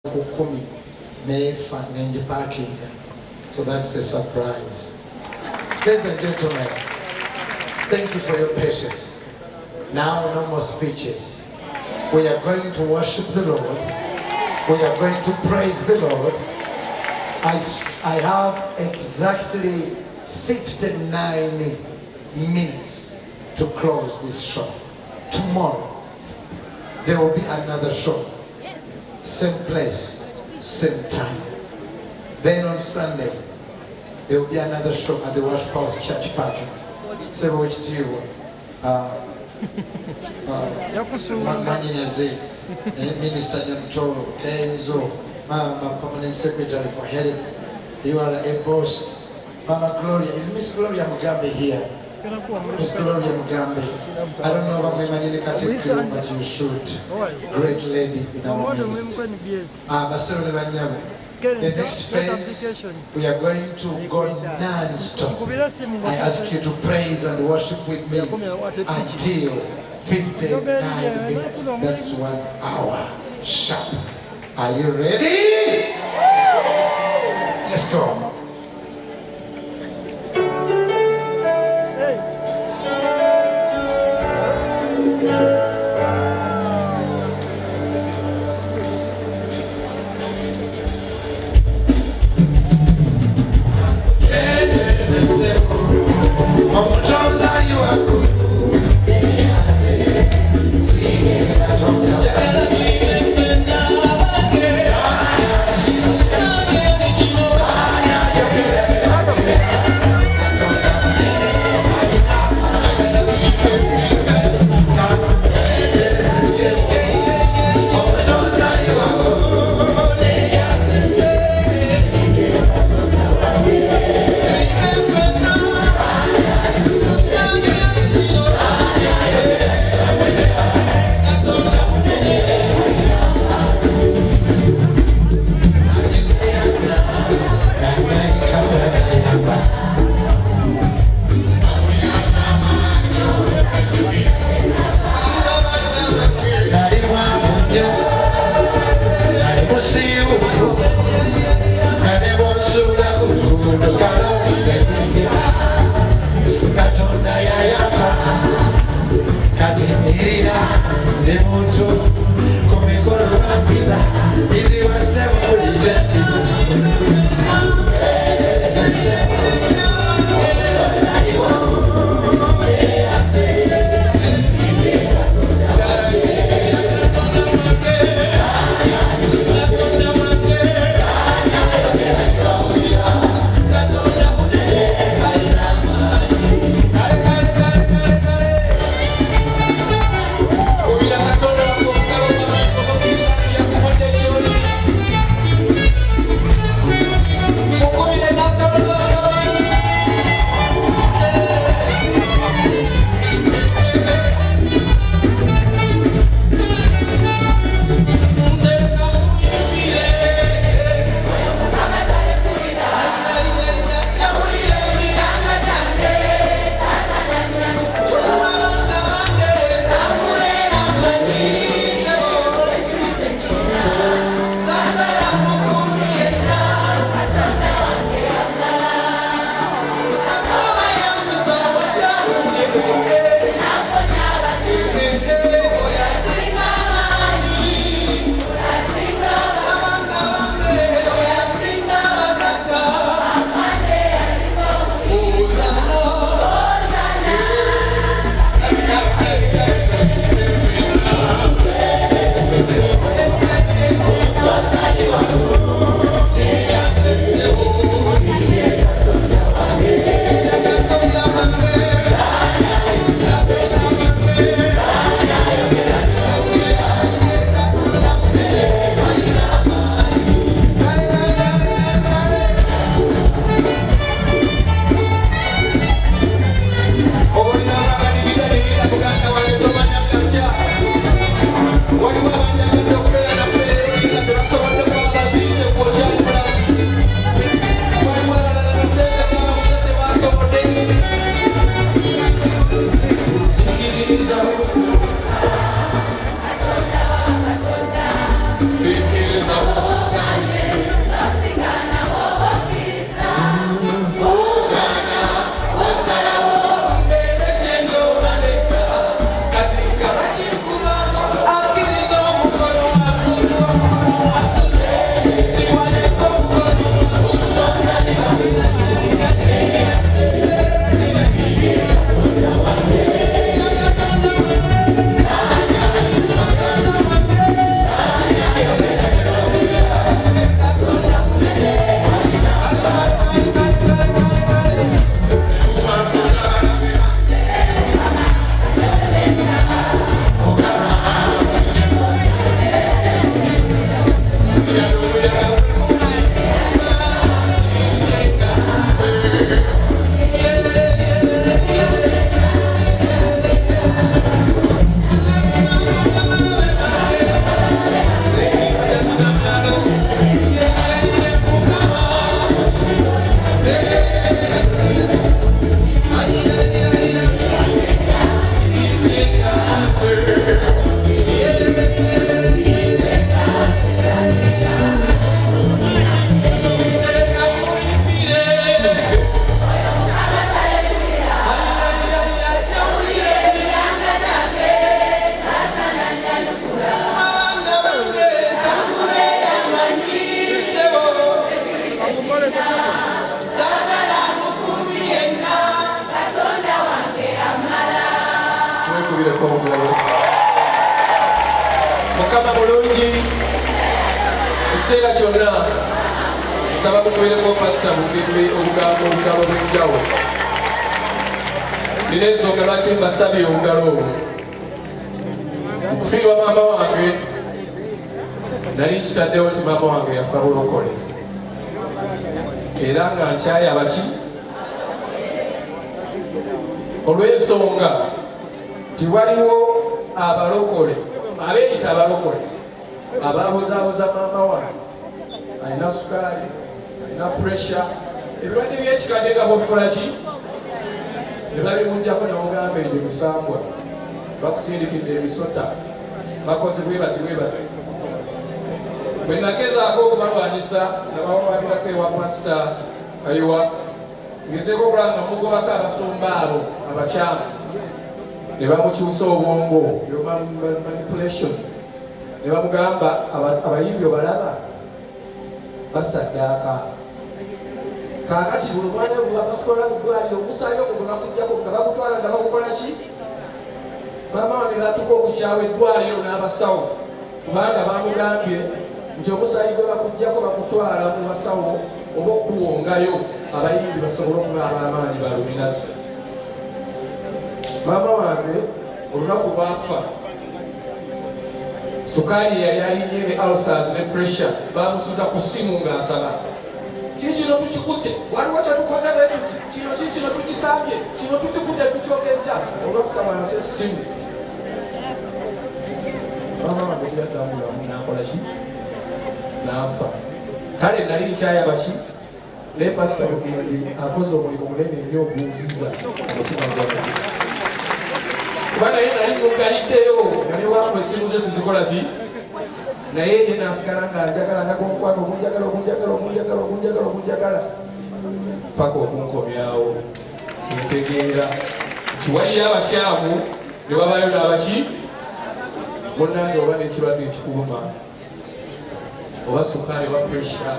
kukumi nefa nenje parking. So that's a surprise. Ladies and gentlemen, thank you for your patience. Now no more speeches. We are going to worship the Lord. We are going to praise the Lord. I have exactly 59 minutes to close this show. Tomorrow, there will be another show. Same place, same time. Then on Sunday, there will be another show at the Worship House Church Parking. Say what to you. Manyineze, Minister Nyamtoro, Kenzo, Mama Permanent Secretary for Health. You are a boss. Mama Gloria, is Miss Gloria Mugambe here? Miss Gloria Mugambe. I don't know about my category, but you should. Great lady in our midst. The next phase, we are going to go non-stop. I ask you to praise and worship with me until 59 minutes. That's 1 hour sharp. Are you ready? Let's go. Sikiliza Mukama mulungi ekiseera kyonna nsaba mukubereko pasita obugalo bw'enjawulo. Nina ensonga lwaki mbasabye obugalo obwo. Okufiirwa maama wange nali nkitaddewo nti maama wange yafa bulokole era nga nkyayaba ki olw'ensonga nti waliwo abalokole abeeyita abalokole ababuzaabuza maama wange alina sukaali alina puresha ebirwadde by'ekikadde nga bobikola ki ne babimunjako nemugamba ebyo musambwa bakusindikidde emisota bakoze bwe bati bwe nagezaako okubalwanisa nabawabirako ewa pasita Kayiwa ngezeeko okulanga mugobako abasumba abo abakyamu ne bamukyusa obwongo manipulation ne bamugamba abayimbi obalaba basaddaaka kaakati buli omwana bakutwala mu ddwaliro omusaayi ogwo gwe bakuggyako nga bagutwala nga bagukola ki maama wange n'atuuka okukyawa eddwaliro n'abasawo kubanga bamugambye nti omusaayi gwe bakuggyako bagutwala mu basawo oba okuwongayo abayimbi basobole okuba ab'amaanyi ba luminati. Maama wange olunaku lwafa sukaali yali alinnye ne ulcers ne pressure bamusuza ku ssimu ng'asaba kino tukikutte waliwo kyetukoze bwe tuti kino tukisambye kino tukikutte tukyogeza olwassa wansi essimu. Maama wange kiyaddamu n'akola ki n'afa. Kale nali nkyayaba ki naye pasita Bugendi akoze omulimu munene nnyo oguwuziza omutima gwange kuba naye nali mugaliddeyo nali wangu essimu ze sizikola ki naye ye nasigala nga njagala nagonkwano omunjagala paka okunkomyawo ntegeera nti waliyo abakyamu ne wabayo n'abaki bonnange oba n'ekirwadde ekikuluma oba sukaali oba puresha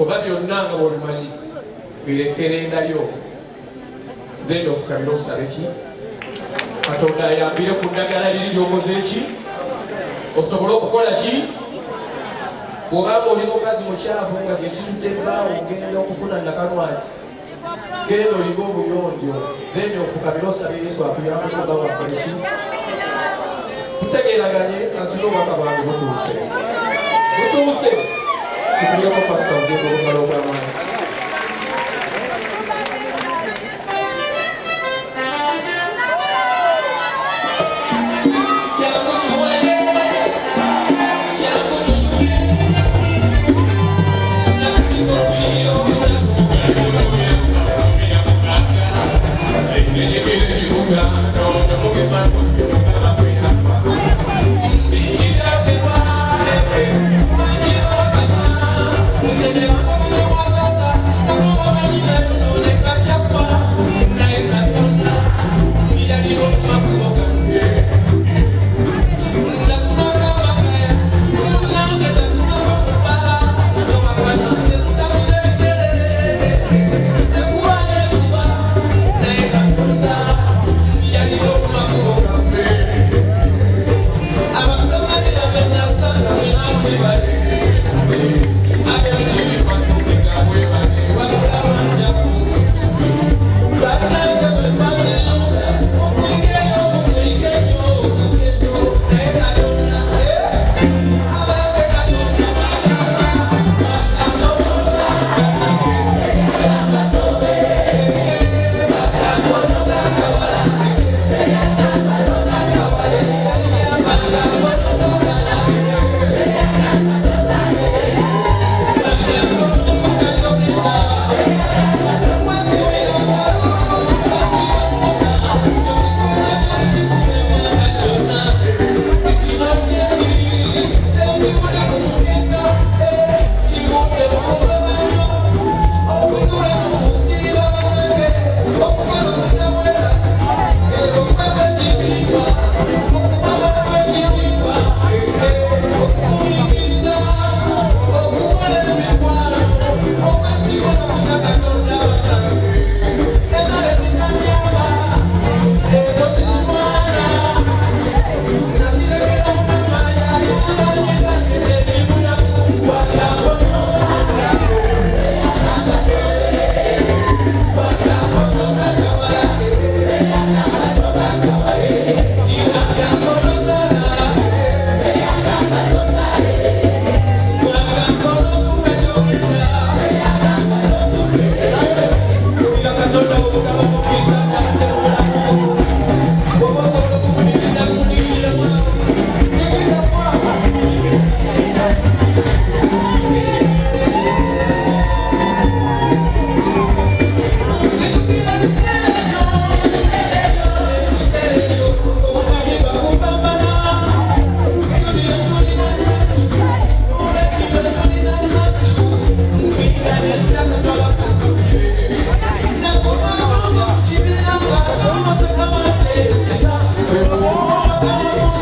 oba byonna nga bw'obimanyi birekera endalyo then ofukabira osabe ki Katonda ayambire ku ddagala liri ly'okoze eki osobole okukola ki bw'obanga oli mukazi mukyafu nga kyekitutte ebbaawo ogenda okufuna nakanwaki genda oliga obuyonjo then ofukabire osabe Yesu akuyambeko nga wakole ki tutegeeraganye ansina obubaka bwange butuuse tukubireko pasita Bugendi obugalo obw'amaanyi. We'll be right back.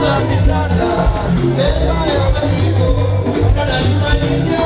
Sema ya marido, para la niña,